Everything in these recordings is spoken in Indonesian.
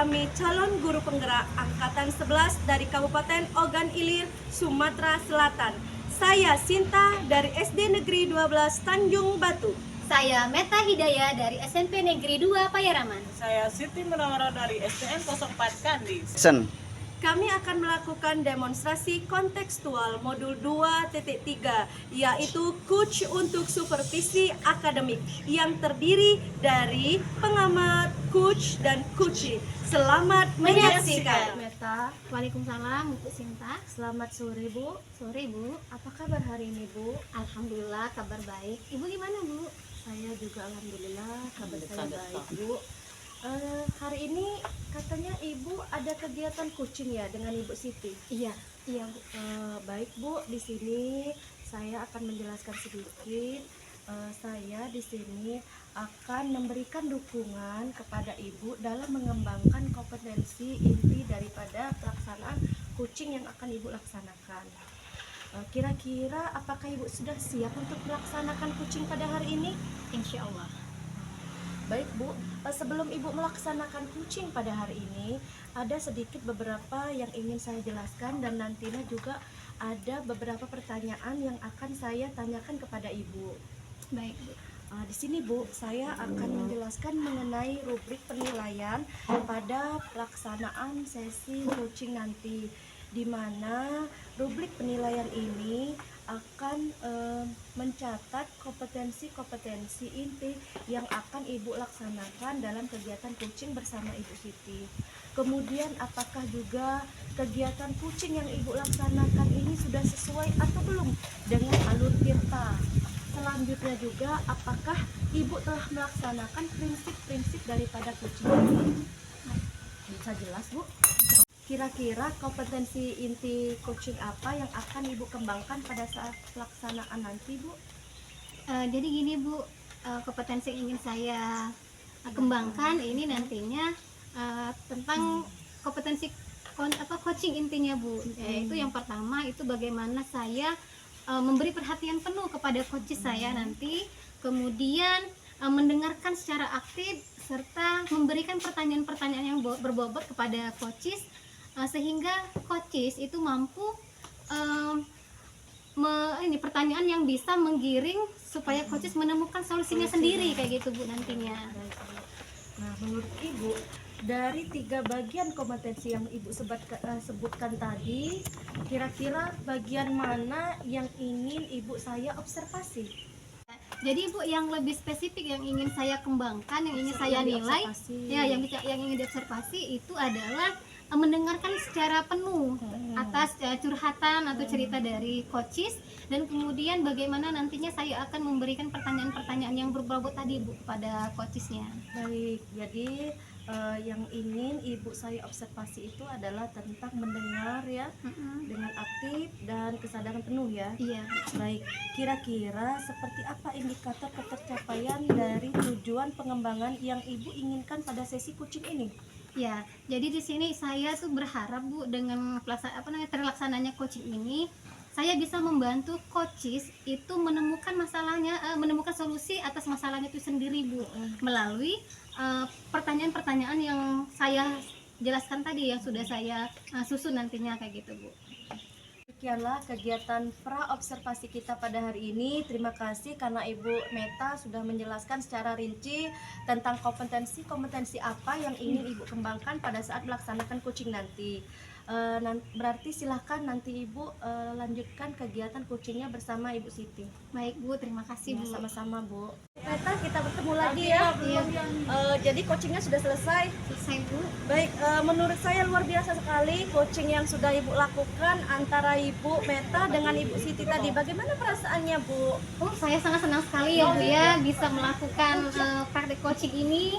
kami calon guru penggerak Angkatan 11 dari Kabupaten Ogan Ilir, Sumatera Selatan. Saya Sinta dari SD Negeri 12 Tanjung Batu. Saya Meta Hidayah dari SMP Negeri 2 Payaraman. Saya Siti Munawara dari SDN 04 Kandis. Kami akan melakukan demonstrasi kontekstual modul 2.3, yaitu coach untuk supervisi akademik yang terdiri dari pengamat, coach, dan coachee. Selamat menyaksikan. Meta, Waalaikumsalam, Bu Sinta. Selamat sore, Bu. Sore, Bu. Apa kabar hari ini, Bu? Alhamdulillah, kabar baik. Ibu gimana, Bu? Saya juga alhamdulillah kabar saya Alhamdulillah. baik, Bu. Hari ini katanya Ibu ada kegiatan coaching ya dengan Ibu Siti. Iya, Bu. Baik, Bu, di sini saya akan menjelaskan sedikit. Saya di sini akan memberikan dukungan kepada Ibu dalam mengembangkan kompetensi inti daripada pelaksanaan coaching yang akan Ibu laksanakan. Kira-kira apakah Ibu sudah siap untuk melaksanakan coaching pada hari ini? Insya Allah. Baik, Bu, sebelum Ibu melaksanakan coaching pada hari ini, ada sedikit beberapa yang ingin saya jelaskan dan nantinya juga ada beberapa pertanyaan yang akan saya tanyakan kepada Ibu. Baik, Bu. Di sini, Bu, saya akan menjelaskan mengenai rubrik penilaian pada pelaksanaan sesi coaching nanti, di mana rubrik penilaian ini akan mencatat kompetensi-kompetensi inti yang akan Ibu laksanakan dalam kegiatan coaching bersama Ibu Siti. Kemudian apakah juga kegiatan coaching yang Ibu laksanakan ini sudah sesuai atau belum dengan alur tirta. Selanjutnya juga apakah Ibu telah melaksanakan prinsip-prinsip daripada coaching ini. Bisa jelas, Bu? Kira-kira kompetensi inti coaching apa yang akan Ibu kembangkan pada saat pelaksanaan nanti, Bu? Jadi gini, Bu, kompetensi yang ingin saya kembangkan ini nantinya tentang kompetensi coaching intinya, Bu. Yaitu yang pertama itu bagaimana saya memberi perhatian penuh kepada coaches saya nanti, kemudian mendengarkan secara aktif serta memberikan pertanyaan-pertanyaan yang berbobot kepada coaches sehingga coaches itu mampu pertanyaan yang bisa menggiring supaya coaches menemukan solusinya sendiri kayak gitu, Bu, nantinya. Nah, menurut Ibu, dari 3 bagian kompetensi yang Ibu sebutkan tadi, kira-kira bagian mana yang ingin Ibu saya observasi? Jadi, Bu, yang lebih spesifik yang ingin saya kembangkan, yang ingin saya nilai, ya yang ingin diobservasi itu adalah mendengarkan secara penuh atas curhatan atau cerita dari coaches, dan kemudian bagaimana nantinya saya akan memberikan pertanyaan-pertanyaan yang berbobot tadi, Bu, pada coachesnya. Baik, jadi yang ingin Ibu saya observasi itu adalah tentang mendengar ya, dengan aktif dan kesadaran penuh ya. Iya. Baik, kira-kira seperti apa indikator ketercapaian dari tujuan pengembangan yang Ibu inginkan pada sesi coaching ini? Ya, jadi di sini saya tuh berharap, Bu, dengan terlaksananya coaching ini, saya bisa membantu coaches itu menemukan menemukan solusi atas masalahnya itu sendiri, Bu, melalui pertanyaan-pertanyaan yang saya jelaskan tadi, yang sudah saya susun nantinya kayak gitu, Bu. Demikianlah kegiatan pra-observasi kita pada hari ini. Terima kasih karena Ibu Meta sudah menjelaskan secara rinci tentang kompetensi-kompetensi apa yang ingin Ibu kembangkan pada saat melaksanakan coaching nanti. Berarti silahkan nanti Ibu lanjutkan kegiatan coachingnya bersama Ibu Siti. Baik, Bu, terima kasih, Bu. Sama-sama, Bu. Meta, kita bertemu lagi ya. Jadi coachingnya sudah selesai. Selesai, Bu. Baik, menurut saya luar biasa sekali coaching yang sudah Ibu lakukan antara Ibu Meta dengan Ibu Siti tadi. Bagaimana perasaannya, Bu? Oh, saya sangat senang sekali ya, Bu, ya, bisa melakukan praktik coaching ini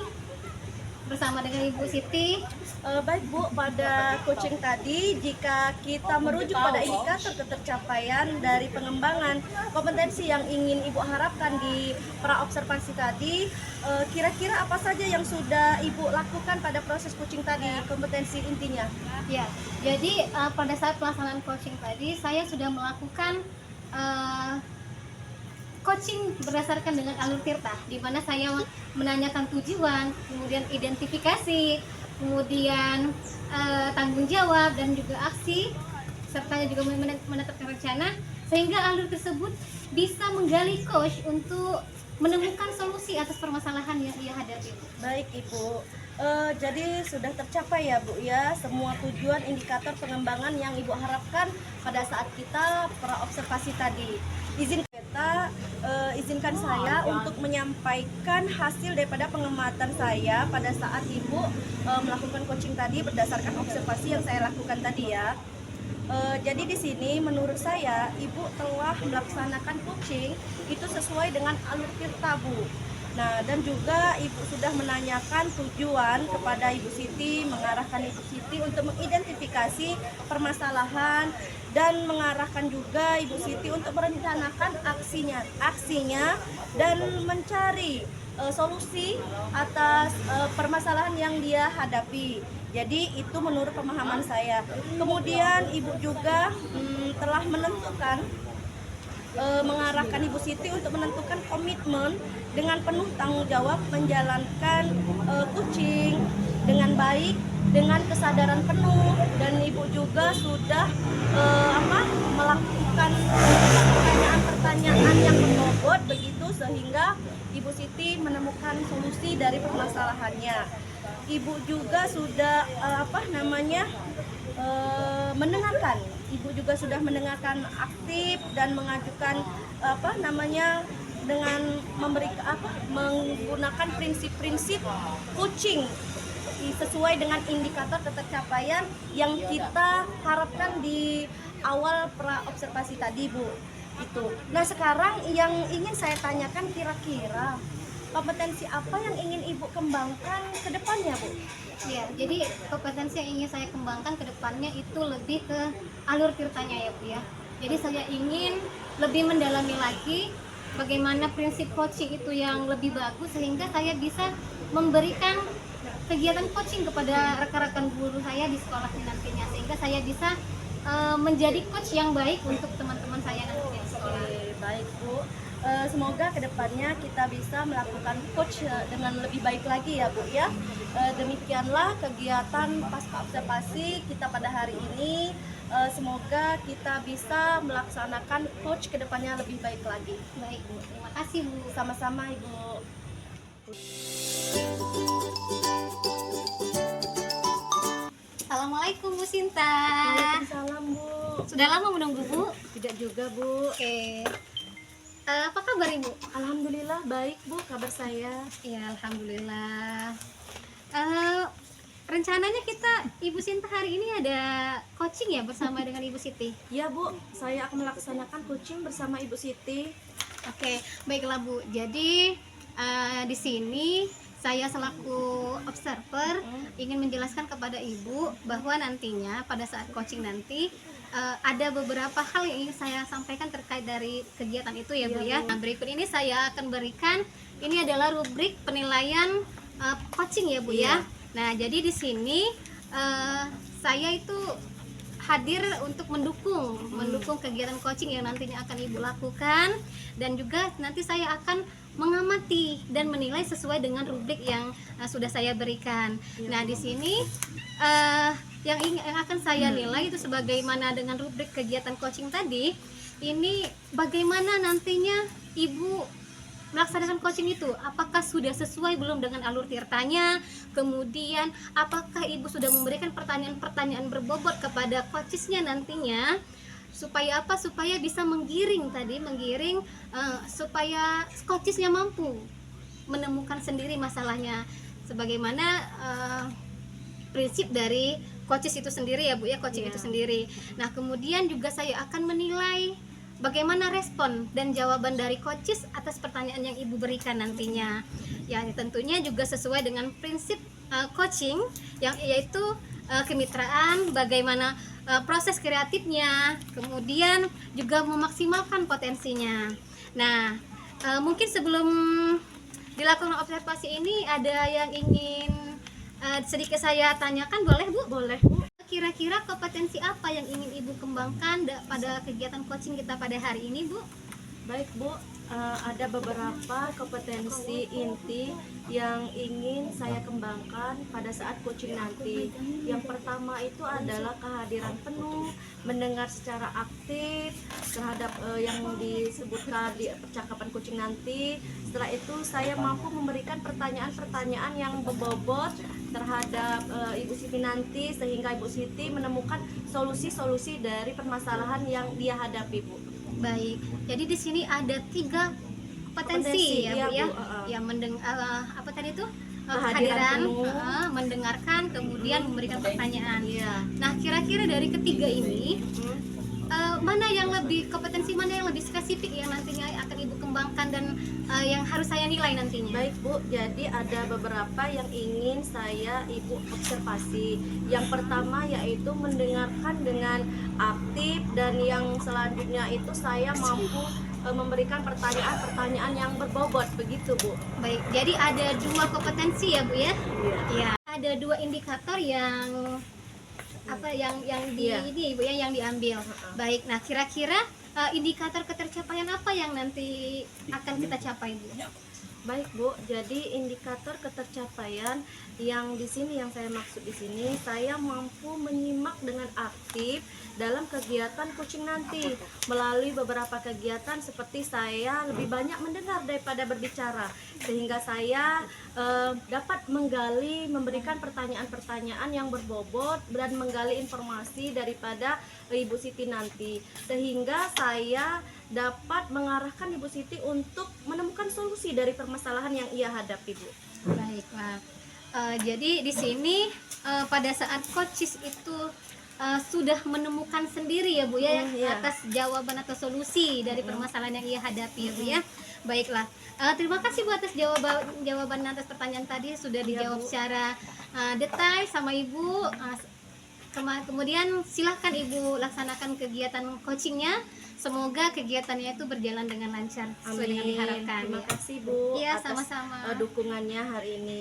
bersama dengan Ibu Siti. Baik, Bu, pada coaching tadi jika kita merujuk pada indikator ketercapaian dari pengembangan kompetensi yang ingin Ibu harapkan di pra-observasi tadi, kira-kira apa saja yang sudah Ibu lakukan pada proses coaching tadi, kompetensi intinya? Ya, jadi pada saat pelaksanaan coaching tadi saya sudah melakukan coaching berdasarkan dengan alur tirta, di mana saya menanyakan tujuan, kemudian identifikasi, kemudian tanggung jawab dan juga aksi, serta juga menetapkan rencana, sehingga alur tersebut bisa menggali coach untuk menemukan solusi atas permasalahan yang ia hadapi. Baik Ibu, jadi sudah tercapai ya Bu ya semua tujuan indikator pengembangan yang Ibu harapkan pada saat kita praobservasi tadi. Izinkan saya untuk menyampaikan hasil daripada pengamatan saya pada saat Ibu melakukan coaching tadi berdasarkan observasi yang saya lakukan tadi ya. Jadi di sini menurut saya Ibu telah melaksanakan coaching itu sesuai dengan alur tirta Bu. Nah, dan juga Ibu sudah menanyakan tujuan kepada Ibu Siti, mengarahkan Ibu Siti untuk mengidentifikasi permasalahan dan mengarahkan juga Ibu Siti untuk merencanakan aksinya dan mencari solusi atas permasalahan yang dia hadapi. Jadi itu menurut pemahaman saya. Kemudian Ibu juga telah menentukan mengarahkan Ibu Siti untuk menentukan komitmen dengan penuh tanggung jawab menjalankan coaching dengan baik, dengan kesadaran penuh, dan Ibu juga sudah melakukan pertanyaan-pertanyaan yang berbobot begitu sehingga Ibu Siti menemukan solusi dari permasalahannya. Ibu juga sudah mendengarkan. Ibu juga sudah mendengarkan aktif dan mengajukan dengan menggunakan prinsip-prinsip coaching sesuai dengan indikator tercapaian yang kita harapkan di awal praobservasi tadi Bu. Itu. Nah, sekarang yang ingin saya tanyakan kira-kira kompetensi apa yang ingin Ibu kembangkan ke depannya, Bu? Ya, jadi kompetensi yang ingin saya kembangkan ke depannya itu lebih ke alur tirtanya ya Bu ya. Jadi saya ingin lebih mendalami lagi bagaimana prinsip coaching itu yang lebih bagus sehingga saya bisa memberikan kegiatan coaching kepada rekan-rekan guru saya di sekolahnya nantinya, sehingga saya bisa menjadi coach yang baik untuk teman-teman saya nanti di sekolah. Baik Bu, semoga kedepannya kita bisa melakukan coach dengan lebih baik lagi ya Bu ya. Demikianlah kegiatan pasca observasi kita pada hari ini. Semoga kita bisa melaksanakan coach kedepannya lebih baik lagi. Baik Bu, terima kasih Bu. Sama-sama Ibu. Assalamualaikum Bu Sinta. Waalaikumsalam Bu. Sudah lama menunggu Bu? Tidak juga Bu. Oke. Apa kabar Ibu? Alhamdulillah baik Bu kabar saya. Ya alhamdulillah. Rencananya kita Ibu Sinta hari ini ada coaching ya bersama dengan Ibu Siti. Ya Bu, saya akan melaksanakan coaching bersama Ibu Siti. Oke, baiklah Bu. Jadi di sini saya selaku observer ingin menjelaskan kepada Ibu bahwa nantinya pada saat coaching nanti ada beberapa hal yang ingin saya sampaikan terkait dari kegiatan itu ya Bu ya. Nah, berikut ini saya akan berikan, ini adalah rubrik penilaian coaching ya Bu ya. Nah, jadi di sini saya itu hadir untuk mendukung kegiatan coaching yang nantinya akan Ibu lakukan, dan juga nanti saya akan mengamati dan menilai sesuai dengan rubrik yang sudah saya berikan. Nah, di sini yang akan saya nilai itu sebagaimana dengan rubrik kegiatan coaching tadi. Ini bagaimana nantinya Ibu melaksanakan coaching itu, apakah sudah sesuai belum dengan alur tirtanya, kemudian apakah Ibu sudah memberikan pertanyaan-pertanyaan berbobot kepada coachesnya nantinya, supaya apa? Supaya bisa menggiring supaya coachesnya mampu menemukan sendiri masalahnya, sebagaimana prinsip dari coaches itu sendiri ya Bu ya, coaching itu sendiri. Nah, kemudian juga saya akan menilai bagaimana respon dan jawaban dari coaches atas pertanyaan yang Ibu berikan nantinya. Ya, tentunya juga sesuai dengan prinsip coaching yang yaitu kemitraan, bagaimana proses kreatifnya, kemudian juga memaksimalkan potensinya. Nah, mungkin sebelum dilakukan observasi ini ada yang ingin sedikit saya tanyakan, boleh Bu? Boleh Bu. Kira-kira kompetensi apa yang ingin Ibu kembangkan pada kegiatan coaching kita pada hari ini Bu? Baik Bu, ada beberapa kompetensi inti yang ingin saya kembangkan pada saat coaching nanti. Yang pertama itu adalah kehadiran penuh, mendengar secara aktif terhadap yang disebutkan di percakapan coaching nanti. Setelah itu saya mampu memberikan pertanyaan-pertanyaan yang berbobot terhadap Ibu Siti nanti, sehingga Ibu Siti menemukan solusi-solusi dari permasalahan yang dia hadapi, Bu. Baik, jadi di sini ada 3 kompetensi ya Iya, Bu ya. Bu, Ya apa tadi itu? Kehadiran penuh. Mendengarkan, kemudian memberikan pertanyaan. Iya. Nah, kira-kira dari ketiga ini Hmm. mana yang lebih kompetensi, mana yang lebih spesifik yang nantinya akan Ibu kembangkan dan yang harus saya nilai nantinya? Baik Bu, jadi ada beberapa yang ingin saya Ibu observasi. Yang pertama yaitu mendengarkan dengan aktif, dan yang selanjutnya itu saya mampu memberikan pertanyaan-pertanyaan yang berbobot, begitu Bu. Baik, jadi ada 2 kompetensi ya Bu ya? Iya. Ya, ada 2 indikator yang Iya. ini Bu ya, yang diambil. Baik, nah kira-kira indikator ketercapaian apa yang nanti akan kita capai Bu? Baik Bu, jadi indikator ketercapaian yang di sini, yang saya maksud di sini, saya mampu menyimak dengan aktif dalam kegiatan coaching nanti. Melalui beberapa kegiatan seperti saya lebih banyak mendengar daripada berbicara, sehingga saya dapat menggali, memberikan pertanyaan-pertanyaan yang berbobot dan menggali informasi daripada Ibu Siti nanti, sehingga saya dapat mengarahkan Ibu Siti untuk menemukan solusi dari permasalahan yang ia hadapi, Bu. Baiklah. Jadi di sini pada saat coaches itu sudah menemukan sendiri ya Bu ya, Iya. atas jawaban atau solusi dari permasalahan yang ia hadapi ya Bu ya. Baiklah. Terima kasih Bu atas jawaban atas pertanyaan tadi, sudah dijawab Bu. secara detail sama Ibu. Kemudian silahkan Ibu laksanakan kegiatan coachingnya. Semoga kegiatannya itu berjalan dengan lancar sesuai dengan diharapkan. Terima kasih Bu Iya, atas sama-sama. dukungannya hari ini.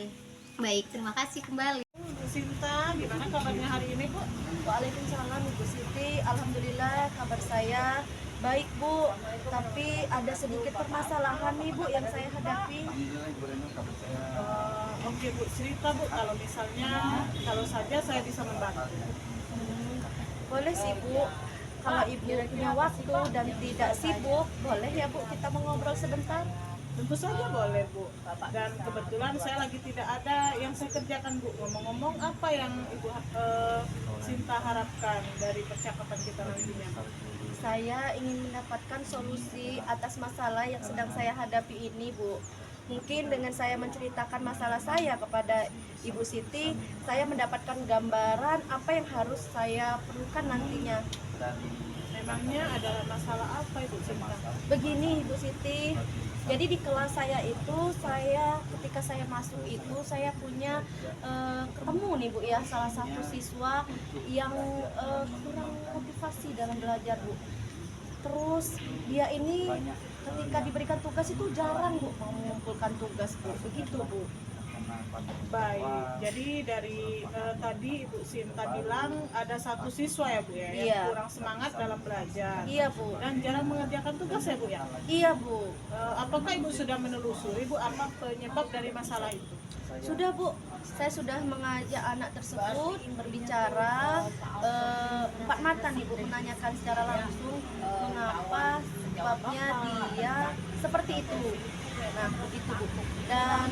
Baik, terima kasih kembali. Bu Sinta, gimana kabarnya hari ini Bu? Waalaikumsalam Ibu Siti. Alhamdulillah kabar saya baik Bu, tapi ada sedikit permasalahan nih Bu yang saya hadapi. Oke Bu, cerita Bu, kalau misalnya kalau saja saya bisa membantu. Boleh sih Bu, kalau Ibu punya waktu dan tidak sibuk, boleh ya Bu kita mengobrol sebentar. Tentu saja boleh Bu. Dan kebetulan saya lagi tidak ada yang saya kerjakan Bu. Ngomong-ngomong, apa yang Ibu Sinta harapkan dari percakapan kita nantinya? Saya ingin mendapatkan solusi atas masalah yang sedang saya hadapi ini Bu. Mungkin dengan saya menceritakan masalah saya kepada Ibu Siti, saya mendapatkan gambaran apa yang harus saya perlukan nantinya. Memangnya ada masalah apa Ibu Sinta? Begini Ibu Siti, jadi di kelas saya itu, ketika saya masuk itu saya punya ketemu nih Bu ya, salah satu siswa yang kurang motivasi dalam belajar Bu. Terus dia ini ketika diberikan tugas itu jarang Bu mau mengumpulkan tugas Bu, begitu Bu. Baik, jadi dari tadi Ibu Sinta bilang ada satu siswa ya Bu ya, Iya. yang kurang semangat dalam belajar Iya Bu, dan jarang mengerjakan tugas ya Bu ya. iya Bu. Apakah Ibu sudah menelusuri Bu apa penyebab dari masalah itu? Sudah Bu, saya sudah mengajak anak tersebut berbicara empat mata nih Bu, menanyakan secara langsung mengapa sebabnya dia seperti itu. Nah begitu Bu, dan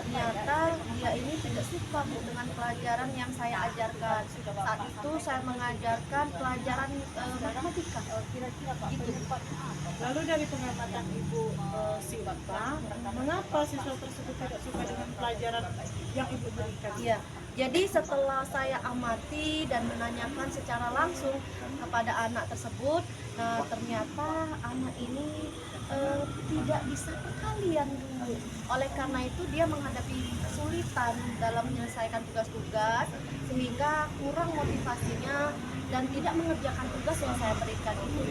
ternyata dia ini tidak suka Bu dengan pelajaran yang saya ajarkan. Saat itu saya mengajarkan pelajaran matematika, kira-kira gitu. Lalu dari pengamatan Ibu Sinta, mengapa siswa tersebut tidak suka dengan pelajaran yang Ibu berikan? Iya, jadi setelah saya amati dan menanyakan secara langsung kepada anak tersebut, nah ternyata anak ini tidak bisa perkalian dulu. Oleh karena itu dia menghadapi kesulitan dalam menyelesaikan tugas-tugas, sehingga kurang motivasinya dan tidak mengerjakan tugas yang saya berikan itu.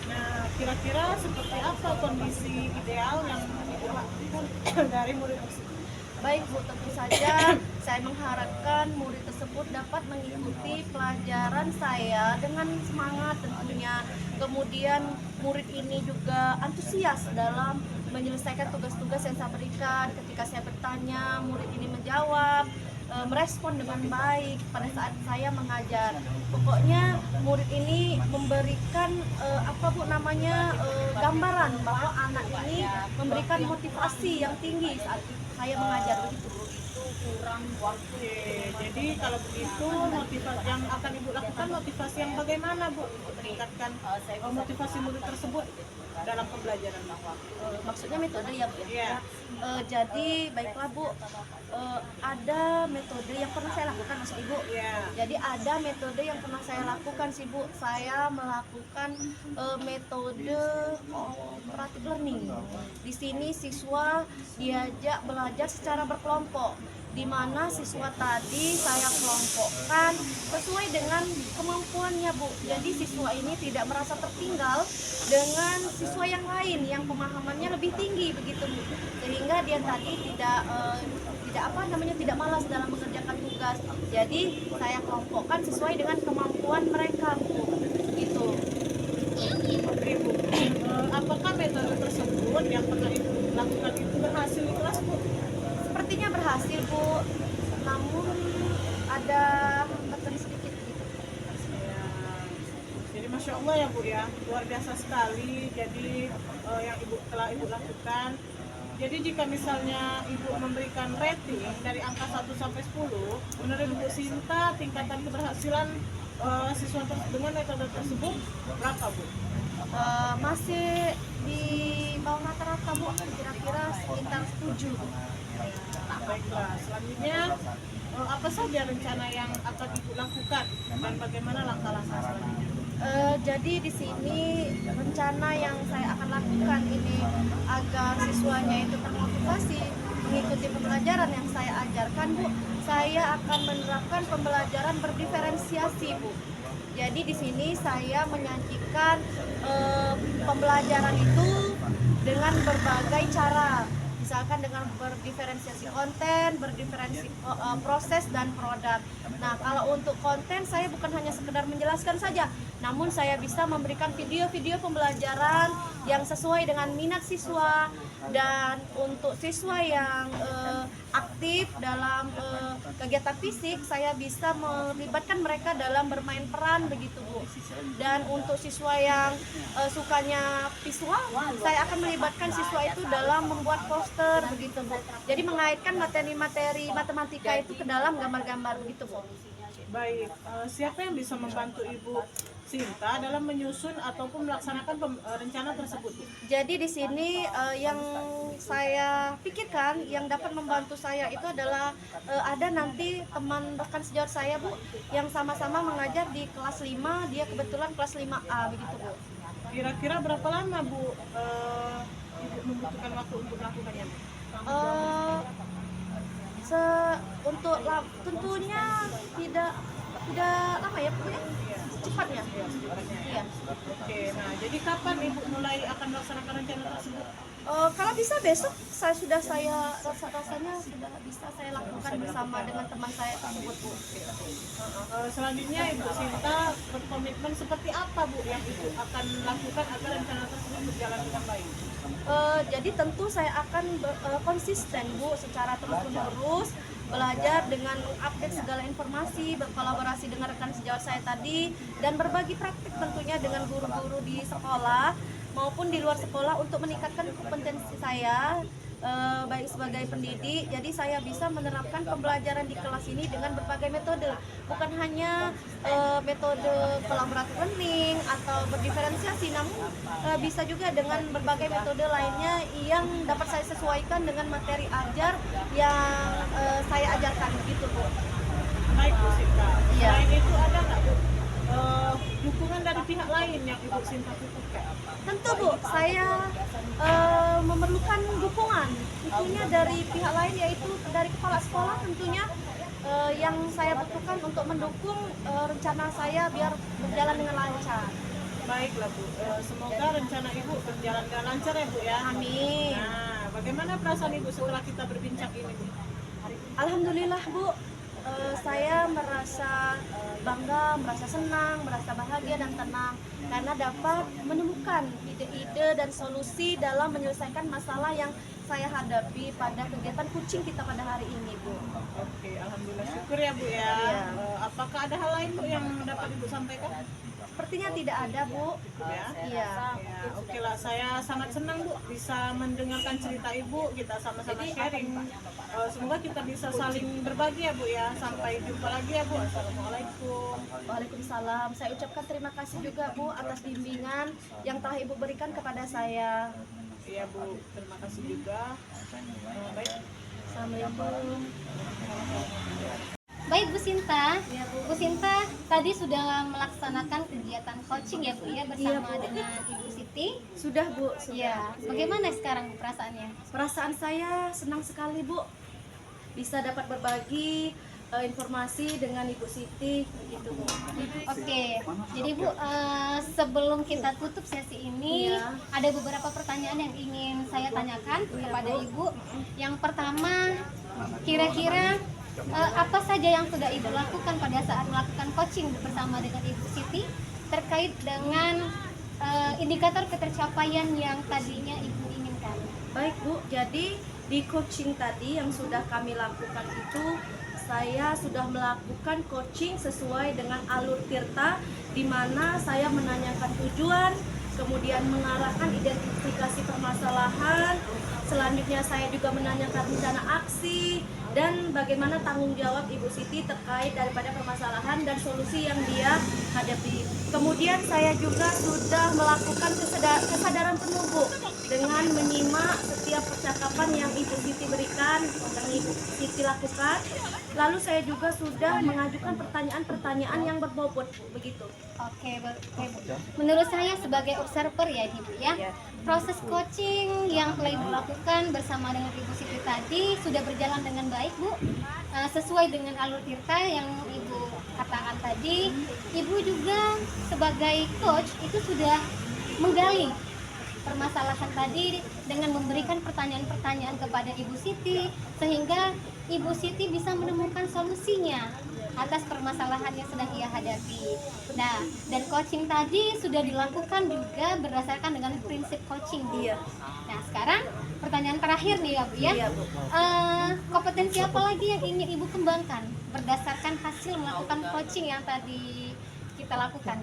Nah, kira-kira seperti apa kondisi ideal yang Ibu harapkan dari murid tersebut? Baik Bu, tentu saja saya mengharapkan murid tersebut dapat mengikuti pelajaran saya dengan semangat tentunya. Kemudian murid ini juga antusias dalam menyelesaikan tugas-tugas yang saya berikan. Ketika saya bertanya, murid ini menjawab, merespon dengan baik pada saat saya mengajar. Pokoknya murid ini memberikan apa Bu namanya gambaran bahwa anak ini memberikan motivasi yang tinggi saat saya mengajar begitu Bu. Oke, jadi kalau begitu motivasi yang akan Ibu lakukan motivasi yang bagaimana Bu untuk meningkatkan motivasi murid tersebut dalam pembelajaran bahwa Maksudnya metode ya Bu ya? Iya. Jadi baiklah Bu, ada metode yang pernah saya lakukan maksud Ibu. Iya. Jadi ada metode yang pernah saya lakukan sih Bu. Saya melakukan metode cooperative learning. Di sini siswa diajak belajar secara berkelompok, di mana siswa tadi saya kelompokkan sesuai dengan kemampuannya Bu. Jadi siswa ini tidak merasa tertinggal dengan siswa yang lain yang pemahamannya lebih tinggi begitu Bu. Sehingga dia tadi tidak malas dalam mengerjakan tugas. Jadi saya kelompokkan sesuai dengan kemampuan mereka Bu. Gitu. Oke Bu, apakah metode tersebut yang pernah Ibu lakukan itu berhasil di kelas Bu? Sepertinya berhasil Bu. Namun ada hambatan sedikit gitu. Ya. Jadi Masya Allah ya Bu ya, luar biasa sekali. Jadi yang telah Ibu lakukan. Jadi jika misalnya Ibu memberikan rating dari angka 1 sampai 10, menurut Ibu Sinta tingkatan keberhasilan siswa dengan metode tersebut berapa Bu? Masih di bawah rata-rata Bu, kira-kira sekitar 7 Bu. Baiklah, selanjutnya apa saja rencana yang akan Ibu lakukan dan bagaimana langkah-langkah selanjutnya? Jadi di sini rencana yang saya akan lakukan ini agar siswanya itu termotivasi mengikuti pembelajaran yang saya ajarkan Bu. Saya akan menerapkan pembelajaran berdiferensiasi Bu. Jadi di sini saya menyajikan pembelajaran itu dengan berbagai cara. Misalkan dengan berdiferensiasi konten, berdiferensiasi proses dan produk. Nah, kalau untuk konten saya bukan hanya sekedar menjelaskan saja, namun saya bisa memberikan video-video pembelajaran yang sesuai dengan minat siswa. Dan untuk siswa yang aktif dalam kegiatan fisik, saya bisa melibatkan mereka dalam bermain peran begitu Bu. Dan untuk siswa yang sukanya visual, saya akan melibatkan siswa itu dalam membuat poster begitu Bu. Jadi mengaitkan materi-materi matematika itu ke dalam gambar-gambar begitu Bu. Baik, siapa yang bisa membantu Ibu Sinta dalam menyusun ataupun melaksanakan rencana tersebut? Jadi di sini yang saya pikirkan yang dapat membantu saya itu adalah ada nanti teman rekan sejawat saya Bu yang sama-sama mengajar di kelas 5, dia kebetulan kelas 5A begitu Bu. Kira-kira berapa lama Bu Ibu membutuhkan waktu untuk melakukannya? Tentunya tidak lama ya Bu ya, cepatnya. Iya. Oke, nah jadi kapan Ibu mulai akan melaksanakan rencana tersebut? Kalau bisa besok saya rasanya sudah bisa saya lakukan bersama dengan teman saya tersebut Bu. Selanjutnya Ibu Sinta berkomitmen seperti apa Bu yang Ibu akan lakukan agar rencana tersebut berjalan dengan baik? Jadi tentu saya akan konsisten Bu secara terus-menerus belajar dengan update segala informasi, berkolaborasi dengan rekan sejawat saya tadi, dan berbagi praktik tentunya dengan guru-guru di sekolah maupun di luar sekolah untuk meningkatkan kompetensi saya baik sebagai pendidik. Jadi saya bisa menerapkan pembelajaran di kelas ini dengan berbagai metode, bukan hanya metode collaborative learning atau berdiferensiasi, namun bisa juga dengan berbagai metode lainnya yang dapat saya sesuaikan dengan materi ajar yang saya ajarkan gitu Bu. Baik Bu Sinta. Iya. Selain itu ada nggak Bu dukungan dari pihak lain yang Ibu Sinta butuhkan? Tentu Bu, saya memerlukan dukungan tentunya dari pihak lain, yaitu dari kepala sekolah tentunya yang saya butuhkan untuk mendukung rencana saya biar berjalan dengan lancar. Baiklah Bu, semoga rencana Ibu berjalan dengan lancar ya Bu ya. Amin. Nah, bagaimana perasaan Ibu setelah kita berbincang ini Bu? Alhamdulillah Bu, saya merasa bangga, merasa senang, merasa bahagia dan tenang karena dapat menemukan ide-ide dan solusi dalam menyelesaikan masalah yang saya hadapi pada kegiatan kucing kita pada hari ini Bu. Oke, alhamdulillah syukur ya Bu ya. Iya. Apakah ada hal lain Bu yang dapat Ibu sampaikan? Sepertinya tidak ada Bu. Ya. Iya. Ya, oke lah, saya sangat senang Bu bisa mendengarkan cerita Ibu, kita sama-sama sharing. Semoga kita bisa saling berbagi ya Bu ya. Sampai jumpa lagi ya Bu. Assalamualaikum. Waalaikumsalam. Saya ucapkan terima kasih juga Bu atas bimbingan yang telah Ibu berikan kepada saya. Iya Bu, terima kasih juga. Baik. Assalamualaikum. Baik Bu Sinta, Bu Sinta tadi sudah melaksanakan kegiatan coaching ya Bu ya bersama dengan Ibu Siti. Sudah Bu, sudah. Ya, bagaimana sekarang perasaannya? Perasaan saya senang sekali Bu bisa dapat berbagi informasi dengan Ibu Siti begitu Bu. Oke, jadi Bu sebelum kita tutup sesi ini Iya. ada beberapa pertanyaan yang ingin saya tanyakan kepada Ibu. Yang pertama, kira-kira apa saja yang sudah Ibu lakukan pada saat melakukan coaching bersama dengan Ibu Siti terkait dengan indikator ketercapaian yang tadinya Ibu inginkan? Baik Bu, jadi di coaching tadi yang sudah kami lakukan itu saya sudah melakukan coaching sesuai dengan alur tirta di mana saya menanyakan tujuan, kemudian mengarahkan identifikasi permasalahan, selanjutnya saya juga menanyakan rencana aksi dan bagaimana tanggung jawab Ibu Siti terkait daripada permasalahan dan solusi yang dia hadapi. Kemudian saya juga sudah melakukan kesadaran penuh Bu dengan menyimak setiap percakapan yang Ibu Siti berikan, yang Ibu Siti lakukan. Lalu saya juga sudah mengajukan pertanyaan-pertanyaan yang berbobot Bu, begitu. Oke, Bu. Menurut saya sebagai observer ya Ibu ya, Iya. proses coaching yang telah Ibu lakukan bersama dengan Ibu Siti tadi sudah berjalan dengan baik Bu. Sesuai dengan alur tirta yang Ibu katakan tadi, Ibu juga sebagai coach itu sudah menggali permasalahan tadi dengan memberikan pertanyaan-pertanyaan kepada Ibu Siti sehingga Ibu Siti bisa menemukan solusinya atas permasalahan yang sedang ia hadapi. Nah, dan coaching tadi sudah dilakukan juga berdasarkan dengan prinsip coaching. Iya. Nah, sekarang pertanyaan terakhir nih ya Bu ya. Iya Bu. Kompetensi apa lagi yang ingin Ibu kembangkan berdasarkan hasil melakukan coaching yang tadi kita lakukan?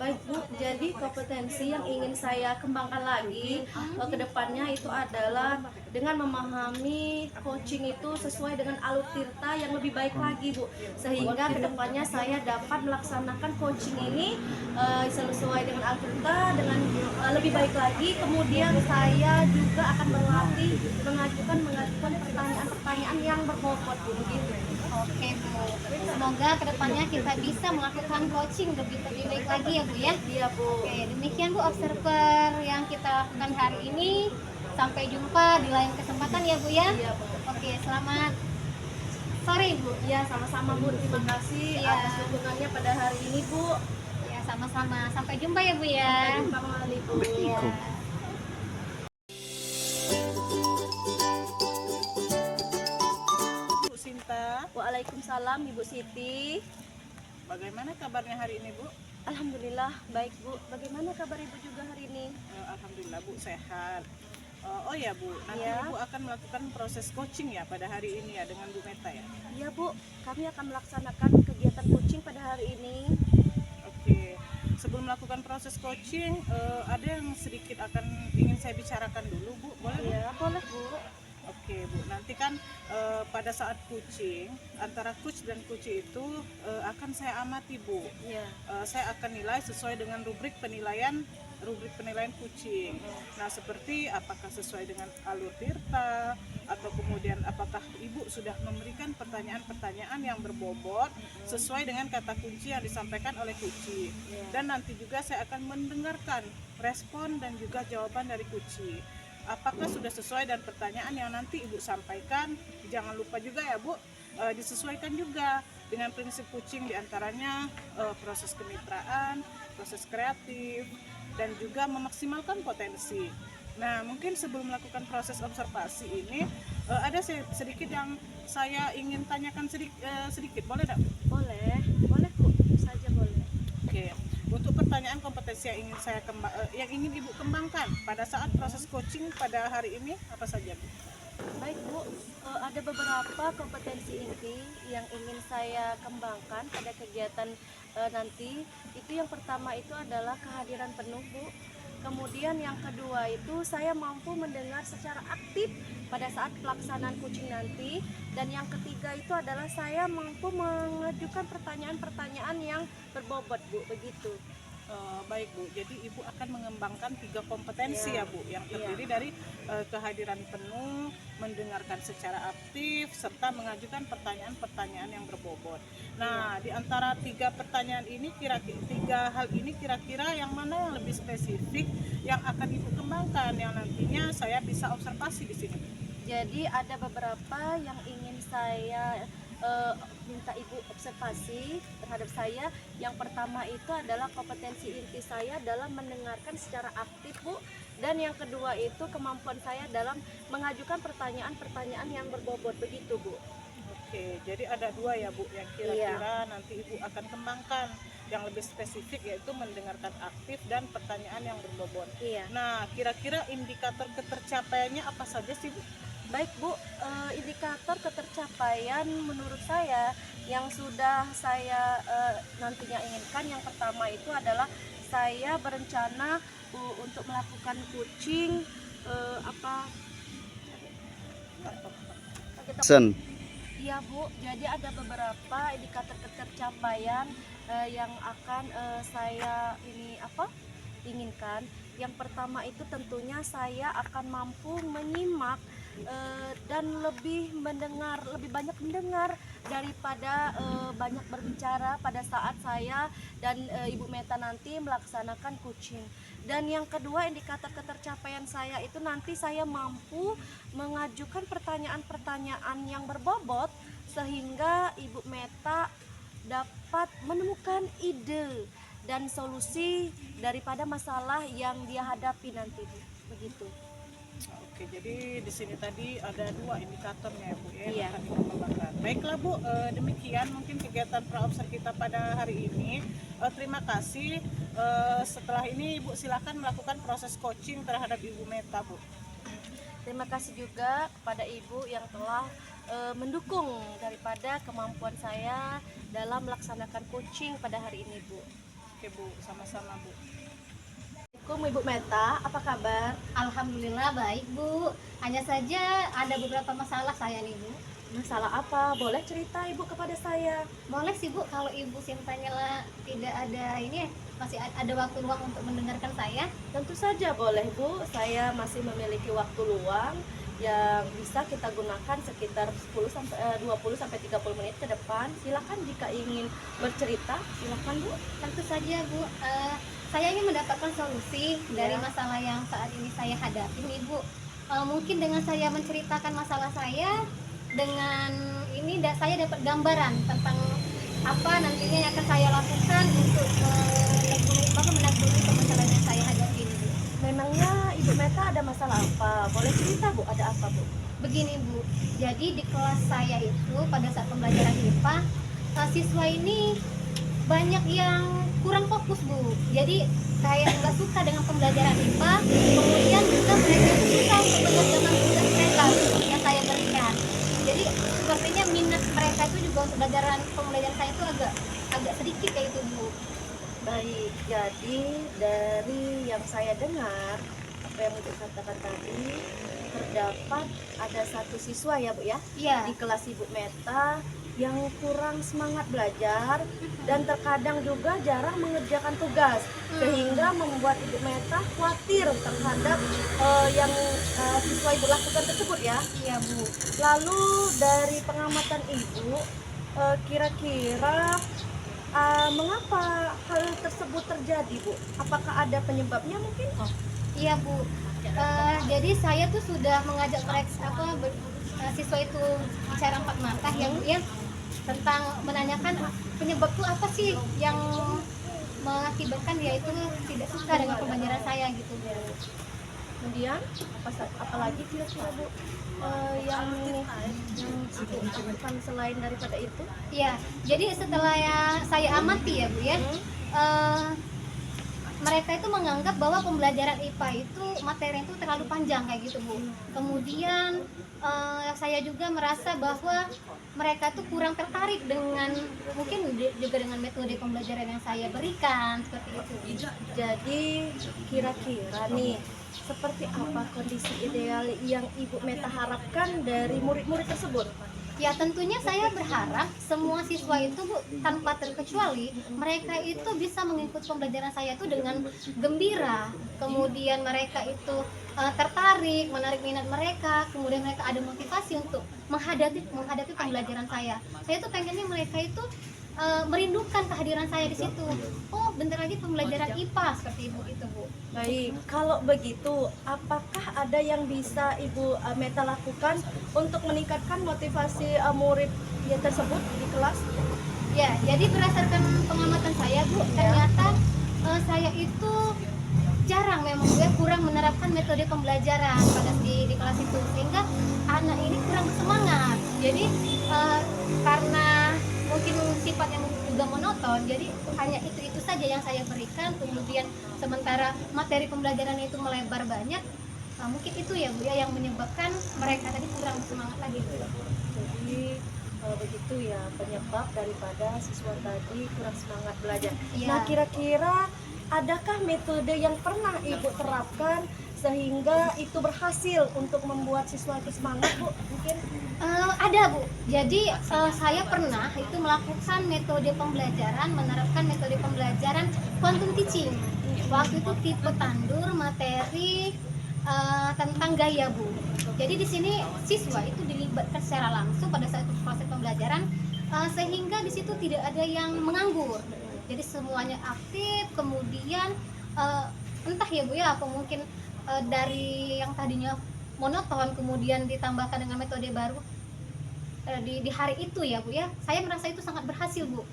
Baik Bu, jadi kompetensi yang ingin saya kembangkan lagi ke depannya itu adalah dengan memahami coaching itu sesuai dengan alur tirta yang lebih baik lagi Bu, sehingga ke depannya saya dapat melaksanakan coaching ini sesuai dengan alur tirta dengan lebih baik lagi. Kemudian saya juga akan mengajukan pertanyaan-pertanyaan yang berbobot Bu, begitu. Oke Bu, semoga kedepannya kita bisa melakukan coaching lebih baik lagi ya Bu ya. Iya Bu. Oke, demikian Bu observer yang kita lakukan hari ini. Sampai jumpa di lain kesempatan ya Bu ya. Iya Bu. Oke, selamat sore Bu. Ya, sama-sama Bu. Terima kasih Iya. atas dukungannya pada hari ini Bu. Ya, sama-sama. Sampai jumpa ya Bu ya. Sampai jumpa kembali Bu. Iya. Bu Sinta, Waalaikumsalam Ibu Siti. bagaimana kabarnya hari ini Bu? Alhamdulillah baik Bu. Bagaimana kabar Ibu juga hari ini? Alhamdulillah Bu sehat. Oh ya Bu, nanti Ya. Ibu akan melakukan proses coaching ya pada hari ini ya dengan Bu Meta ya. Iya Bu, kami akan melaksanakan kegiatan coaching pada hari ini. Oke, sebelum melakukan proses coaching, ada yang sedikit akan ingin saya bicarakan dulu Bu, boleh Bu? Iya, boleh Bu. Oke Bu, nanti kan pada saat coaching, antara coach dan coach itu akan saya amati Bu. Iya. Saya akan nilai sesuai dengan rubrik penilaian coaching. Nah, seperti apakah sesuai dengan alur tirta atau kemudian apakah Ibu sudah memberikan pertanyaan-pertanyaan yang berbobot sesuai dengan kata kunci yang disampaikan oleh kunci. Dan nanti juga saya akan mendengarkan respon dan juga jawaban dari kunci. Apakah sudah sesuai dan pertanyaan yang nanti Ibu sampaikan, jangan lupa juga ya Bu, disesuaikan juga dengan prinsip coaching, diantaranya proses kemitraan, proses kreatif, dan juga memaksimalkan potensi. Nah, mungkin sebelum melakukan proses observasi ini ada sedikit yang saya ingin tanyakan sedikit, boleh tidak? Boleh, boleh Bu, saja boleh. Oke, untuk pertanyaan kompetensi yang ingin yang ingin Ibu kembangkan pada saat proses coaching pada hari ini apa saja, Bu? Baik Bu, ada beberapa kompetensi inti yang ingin saya kembangkan pada kegiatan nanti. Itu yang pertama itu adalah kehadiran penuh Bu. Kemudian yang kedua itu saya mampu mendengar secara aktif pada saat pelaksanaan coaching nanti. Dan yang ketiga itu adalah saya mampu mengajukan pertanyaan-pertanyaan yang berbobot Bu, begitu. Baik Bu, jadi Ibu akan mengembangkan 3 kompetensi Ya. ya Bu, yang terdiri dari kehadiran penuh, mendengarkan secara aktif, serta mengajukan pertanyaan-pertanyaan yang berbobot. Nah, di antara 3 pertanyaan ini, tiga hal ini kira-kira yang mana yang lebih spesifik yang akan Ibu kembangkan, yang nantinya saya bisa observasi di sini? Jadi ada beberapa yang ingin saya minta Ibu observasi terhadap saya. Yang pertama itu adalah kompetensi inti saya dalam mendengarkan secara aktif Bu. Dan yang kedua itu kemampuan saya dalam mengajukan pertanyaan-pertanyaan yang berbobot, begitu Bu. Oke, jadi ada 2 ya Bu, yang kira-kira nanti Ibu akan kembangkan yang lebih spesifik, yaitu mendengarkan aktif dan pertanyaan yang berbobot. Iya. Nah, kira-kira indikator ketercapaiannya apa saja sih Bu? Baik Bu, indikator ketercapaian menurut saya yang sudah saya nantinya inginkan, yang pertama itu adalah saya berencana untuk melakukan coaching Sen. Iya Bu, jadi ada beberapa indikator ketercapaian yang akan saya inginkan. Yang pertama itu tentunya saya akan mampu menyimak dan lebih banyak mendengar daripada banyak berbicara pada saat saya dan Ibu Meta nanti melaksanakan coaching. Dan yang kedua, indikator ketercapaian saya itu nanti saya mampu mengajukan pertanyaan-pertanyaan yang berbobot sehingga Ibu Meta dapat menemukan ide dan solusi daripada masalah yang dia hadapi nanti, begitu. Oke, jadi di sini tadi ada 2 indikatornya ya Bu ya, Iya. yang akan dikembangkan. Baiklah Bu, demikian mungkin kegiatan praobser kita pada hari ini. Terima kasih. Setelah ini Ibu silakan melakukan proses coaching terhadap Ibu Meta Bu. Terima kasih juga kepada Ibu yang telah mendukung daripada kemampuan saya dalam melaksanakan coaching pada hari ini Bu. Oke Bu, sama-sama Bu. Assalamualaikum Ibu Meta, apa kabar? Alhamdulillah baik Bu. Hanya saja ada beberapa masalah saya nih Bu. Masalah apa? Boleh cerita Ibu kepada saya. Boleh sih Bu, kalau Ibu Sintanya tidak ada ini, masih ada waktu luang untuk mendengarkan saya. Tentu saja boleh Bu, saya masih memiliki waktu luang yang bisa kita gunakan sekitar 20 sampai 30 menit ke depan. Silakan jika ingin bercerita, silakan Bu. Tentu saja Bu, saya ingin mendapatkan solusi dari Ya. masalah yang saat ini saya hadapi nih Bu. Mungkin dengan saya menceritakan masalah saya, dengan ini saya dapat gambaran tentang apa nantinya yang akan saya lakukan untuk menanggulangi permasalahan yang saya hadapi ini Bu. Memangnya Ibu Meta ada masalah apa? Boleh cerita Bu, ada apa Bu? Begini Bu, jadi di kelas saya itu pada saat pembelajaran IPA, siswa ini banyak yang kurang fokus Bu. Jadi kayak nggak suka dengan pembelajaran IPA, kemudian juga mereka itu susah untuk mengerjakan tugas mereka yang saya berikan. Jadi sepertinya minat mereka itu juga untuk pembelajaran saya itu agak sedikit kayak itu Bu. Baik, jadi dari yang saya dengar, apa yang Ibu katakan tadi, terdapat ada satu siswa ya Bu ya, Iya. di kelas Ibu Meta yang kurang semangat belajar dan terkadang juga jarang mengerjakan tugas, sehingga membuat Ibu Meta khawatir terhadap yang siswa Ibu lakukan tersebut ya. Iya Bu. Lalu dari pengamatan Ibu, kira-kira mengapa hal tersebut terjadi Bu? Apakah ada penyebabnya mungkin? Iya Bu. Jadi saya tuh sudah mengajak mereka siswa itu bicara 4 mata yang tentang menanyakan penyebab itu apa sih yang mengakibatkan dia itu tidak suka dengan pembelajaran saya gitu Bu. Kemudian apalagi kira-kira Bu yang ini yang Ibu lakukan selain daripada itu? Ya, jadi setelah saya amati ya Bu ya, mereka itu menganggap bahwa pembelajaran IPA itu materi itu terlalu panjang kayak gitu Bu. Kemudian saya juga merasa bahwa mereka itu kurang tertarik dengan mungkin juga dengan metode pembelajaran yang saya berikan seperti itu. Jadi kira-kira nih seperti apa kondisi ideal yang Ibu Meta harapkan dari murid-murid tersebut? Ya tentunya saya berharap semua siswa itu Bu, tanpa terkecuali mereka itu bisa mengikuti pembelajaran saya itu dengan gembira. Kemudian mereka itu tertarik, menarik minat mereka, kemudian mereka ada motivasi untuk menghadapi pembelajaran saya. Saya tuh pengennya mereka itu merindukan kehadiran saya di situ. Oh, bentar lagi pembelajaran IPA seperti Ibu itu, Bu. Baik, kalau begitu, apakah ada yang bisa Ibu Meta lakukan untuk meningkatkan motivasi murid ya tersebut di kelas? Ya, jadi berdasarkan pengamatan saya, Bu, ternyata saya itu jarang memang gue kurang menerapkan metode pembelajaran pada di kelas itu, sehingga anak ini kurang bersemangat. Jadi karena mungkin sifatnya juga monoton, jadi hanya itu saja yang saya berikan. Kemudian sementara materi pembelajaran itu melebar banyak, mungkin itu ya Bu ya yang menyebabkan mereka tadi kurang bersemangat lagi Bu. Jadi begitu ya penyebab daripada siswa tadi kurang semangat belajar. Iya. Nah, kira-kira adakah metode yang pernah Ibu terapkan sehingga itu berhasil untuk membuat siswa itu semangat, Bu? Mungkin Ada Bu, jadi saya pernah itu melakukan metode pembelajaran, menerapkan metode pembelajaran quantum teaching. Waktu itu tipe tandur materi tentang gaya Bu. Jadi di sini siswa itu dilibatkan secara langsung pada saat proses pembelajaran, sehingga di situ tidak ada yang menganggur. Jadi semuanya aktif, kemudian entah ya Bu ya, apa mungkin dari yang tadinya monoton kemudian ditambahkan dengan metode baru di hari itu ya Bu ya, saya merasa itu sangat berhasil Bu.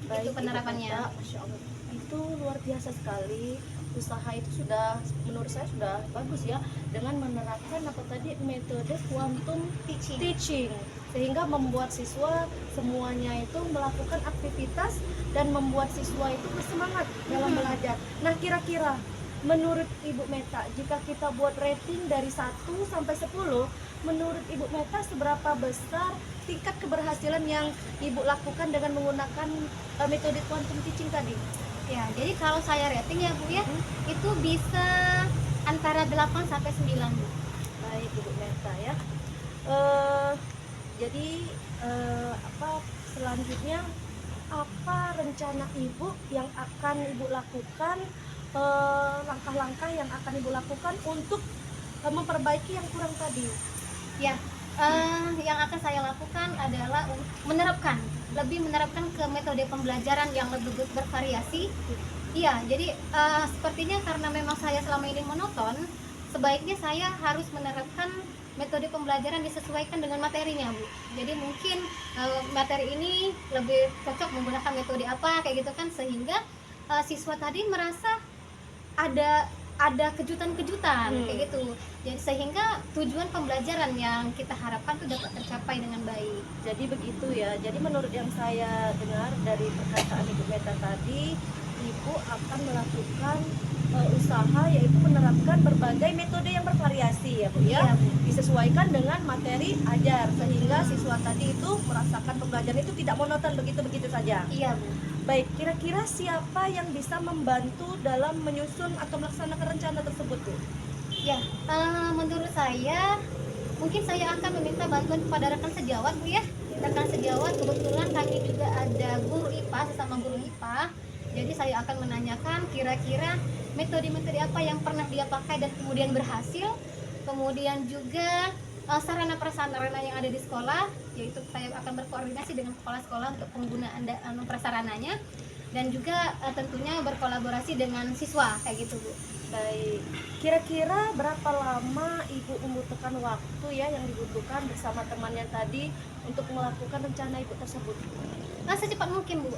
Itu penerapannya. Ibu Meta, Masya Allah, itu luar biasa sekali. Usaha itu sudah menurut saya sudah bagus ya, dengan menerapkan apa tadi metode quantum teaching sehingga membuat siswa semuanya itu melakukan aktivitas dan membuat siswa itu bersemangat dalam belajar. Nah, kira-kira menurut Ibu Meta, jika kita buat rating dari 1 sampai 10, menurut Ibu Meta seberapa besar tingkat keberhasilan yang Ibu lakukan dengan menggunakan metode quantum teaching tadi? Ya, jadi kalau saya rating ya Bu ya, itu bisa antara 8 sampai 9 Bu. Baik Ibu Meta ya. Jadi apa selanjutnya, apa rencana Ibu yang akan Ibu lakukan, langkah-langkah yang akan Ibu lakukan untuk memperbaiki yang kurang tadi? Ya, yang akan saya lakukan adalah lebih menerapkan ke metode pembelajaran yang lebih bervariasi. Iya, jadi sepertinya karena memang saya selama ini monoton, sebaiknya saya harus menerapkan metode pembelajaran disesuaikan dengan materinya Bu. Jadi mungkin materi ini lebih cocok menggunakan metode apa kayak gitu kan, sehingga siswa tadi merasa ada kejutan-kejutan kayak gitu. Jadi sehingga tujuan pembelajaran yang kita harapkan itu dapat tercapai dengan baik. Jadi begitu ya. Jadi menurut yang saya dengar dari perkataan Ibu Meta tadi, Ibu akan melakukan usaha yaitu menerapkan berbagai metode yang bervariasi ya Bu ya. Iya, Bu. Disesuaikan dengan materi ajar sehingga siswa tadi itu merasakan pembelajaran itu tidak monoton begitu-begitu saja. Iya Bu. Baik, kira-kira siapa yang bisa membantu dalam menyusun atau melaksanakan rencana tersebut Bu? Ya, menurut saya mungkin saya akan meminta bantuan kepada rekan sejawat Bu ya. Rekan sejawat, kebetulan kami juga ada guru IPA, sesama guru IPA. Jadi saya akan menanyakan kira-kira metode-metode apa yang pernah dia pakai dan kemudian berhasil. Kemudian juga sarana prasarana yang ada di sekolah, yaitu saya akan berkoordinasi dengan kepala sekolah untuk penggunaan prasarananya, dan juga tentunya berkolaborasi dengan siswa kayak gitu Bu. Baik, kira-kira berapa lama Ibu membutuhkan waktu ya yang dibutuhkan bersama temannya tadi untuk melakukan rencana Ibu tersebut? Secepat mungkin Bu.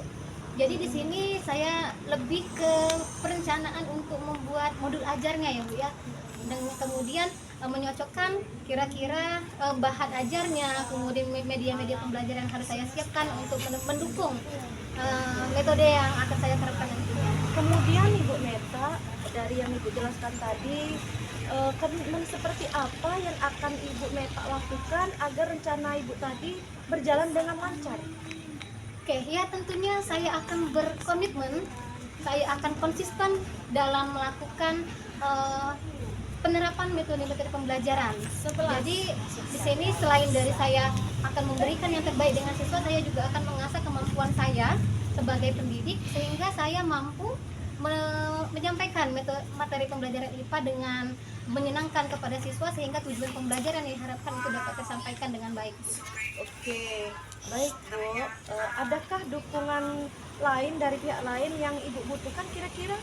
Jadi di sini saya lebih ke perencanaan untuk membuat modul ajarnya ya Bu ya. dan kemudian menyocokkan kira-kira bahan ajarnya, kemudian media-media pembelajaran yang harus saya siapkan untuk mendukung metode yang akan saya terapkan nantinya. Kemudian Ibu Meta, dari yang Ibu jelaskan tadi, komitmen seperti apa yang akan Ibu Meta lakukan agar rencana Ibu tadi berjalan dengan lancar? Oke, ya tentunya saya akan berkomitmen, saya akan konsisten dalam melakukan penerapan metode-metode pembelajaran. Jadi di sini selain dari saya akan memberikan yang terbaik dengan siswa, saya juga akan mengasah kemampuan saya sebagai pendidik sehingga saya mampu menyampaikan materi pembelajaran IPA dengan menyenangkan kepada siswa sehingga tujuan pembelajaran yang diharapkan itu dapat tersampaikan dengan baik. Oke, baik Bu. Adakah dukungan lain dari pihak lain yang Ibu butuhkan kira-kira?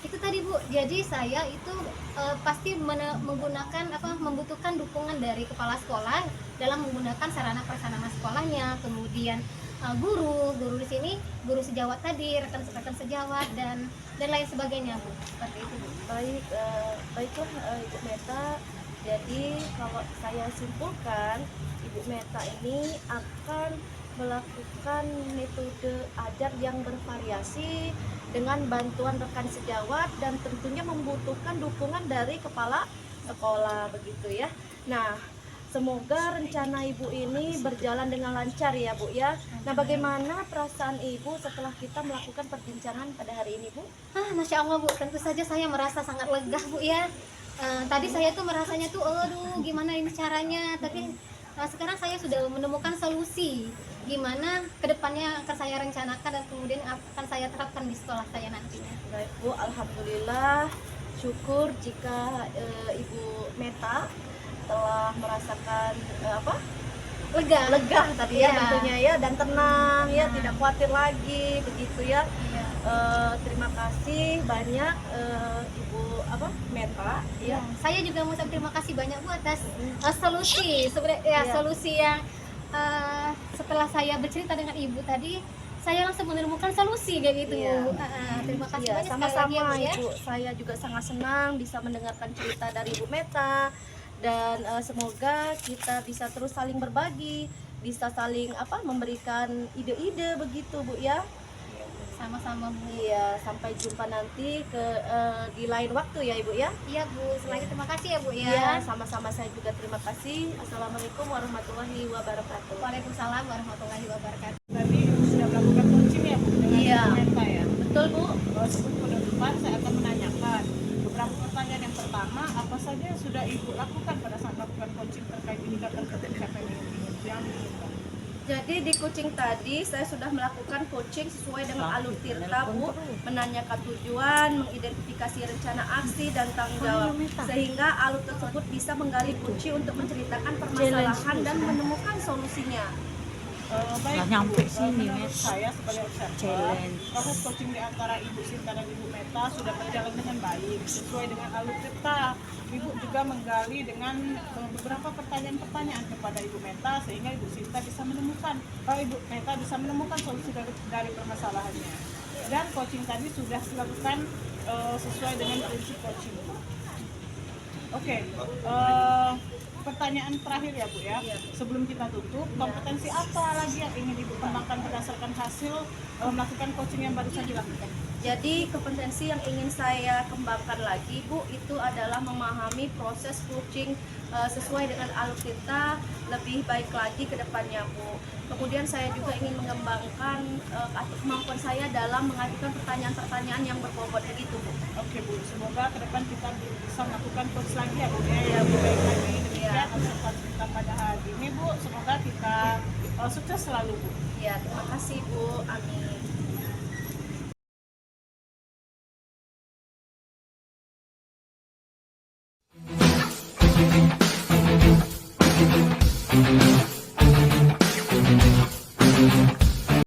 Itu tadi Bu, jadi saya itu pasti membutuhkan dukungan dari kepala sekolah dalam menggunakan sarana prasarana sekolahnya, kemudian guru di sini, guru sejawat tadi, rekan-rekan sejawat dan lain sebagainya Bu. Seperti itu Bu. Baik, baiklah Ibu Meta. Jadi kalau saya simpulkan, Ibu Meta ini akan melakukan metode ajar yang bervariasi dengan bantuan rekan sejawat dan tentunya membutuhkan dukungan dari kepala sekolah, begitu ya. Nah, semoga rencana Ibu ini berjalan dengan lancar ya Bu ya. Nah, bagaimana perasaan Ibu setelah kita melakukan perbincangan pada hari ini Bu? Masya Allah Bu, tentu saja saya merasa sangat lega Bu ya. Tadi saya tuh merasanya tuh, aduh gimana ini caranya, tapi sekarang saya sudah menemukan solusi gimana kedepannya akan saya rencanakan dan kemudian akan saya terapkan di sekolah saya nantinya. Baik Bu, alhamdulillah, syukur jika Ibu Meta telah merasakan lega tadi ya, Iya. tentunya ya, dan tenang ya, tidak khawatir lagi begitu ya. Iya. Terima kasih banyak Ibu Meta ya. Saya juga mau terima kasih banyak Bu atas solusi sebenarnya ya, Iya. solusi yang setelah saya bercerita dengan Ibu tadi saya langsung menemukan solusi kayak gitu. Iya. Terima kasih Iya, banyak sekali sama-sama lagi ya, Bu, ya. Ibu. Saya juga sangat senang bisa mendengarkan cerita dari Ibu Meta dan semoga kita bisa terus saling berbagi, bisa saling memberikan ide-ide begitu Bu ya. Sama-sama Bu. Iya, sampai jumpa nanti di lain waktu ya Ibu ya. Iya Bu, selain terima kasih ya Bu ya. Iya, sama-sama, saya juga terima kasih. Assalamualaikum warahmatullahi wabarakatuh. Waalaikumsalam warahmatullahi wabarakatuh. Tadi Ibu sudah melakukan coaching ya Bu dengan Iya. Ibu Meta ya. Betul Bu. Sebelum ke depan saya akan menanyakan beberapa pertanyaan. Yang pertama, apa saja yang sudah Ibu lakukan pada saat melakukan coaching terkait indikator pencapaian yang diinginkan? Jadi di coaching tadi saya sudah melakukan coaching sesuai dengan alur tirta Bu, menanyakan tujuan, mengidentifikasi rencana aksi dan tanggung jawab, sehingga alur tersebut bisa menggali kunci untuk menceritakan permasalahan dan menemukan solusinya. Baik, nyampe Bu. sini, Menurut Met. saya sebagai observer, Challenge. proses coaching di antara Ibu Sinta dan Ibu Meta sudah berjalan dengan baik sesuai dengan alur kita. Ibu juga menggali dengan beberapa pertanyaan-pertanyaan kepada Ibu Meta sehingga Ibu Sinta bisa menemukan, Ibu Meta bisa menemukan solusi dari permasalahannya. Dan coaching tadi sudah dilakukan sesuai dengan prinsip coaching. Oke, pertanyaan terakhir ya Bu ya. Sebelum kita tutup, kompetensi apa lagi yang ingin Ibu kembangkan berdasarkan hasil melakukan coaching yang baru saja dilakukan? Jadi kompetensi yang ingin saya kembangkan lagi Bu, itu adalah memahami proses coaching sesuai dengan alur kita lebih baik lagi ke depannya Bu. Kemudian saya juga ingin mengembangkan kemampuan saya dalam mengajukan pertanyaan-pertanyaan yang berbobot begitu Bu. Oke Bu, semoga ke depan kita bisa melakukan coach lagi ya Bu ya, lebih baik lagi. Demikian observasi kita pada hari ini Bu, semoga kita sukses selalu Bu. Ya, terima kasih Bu. Amin.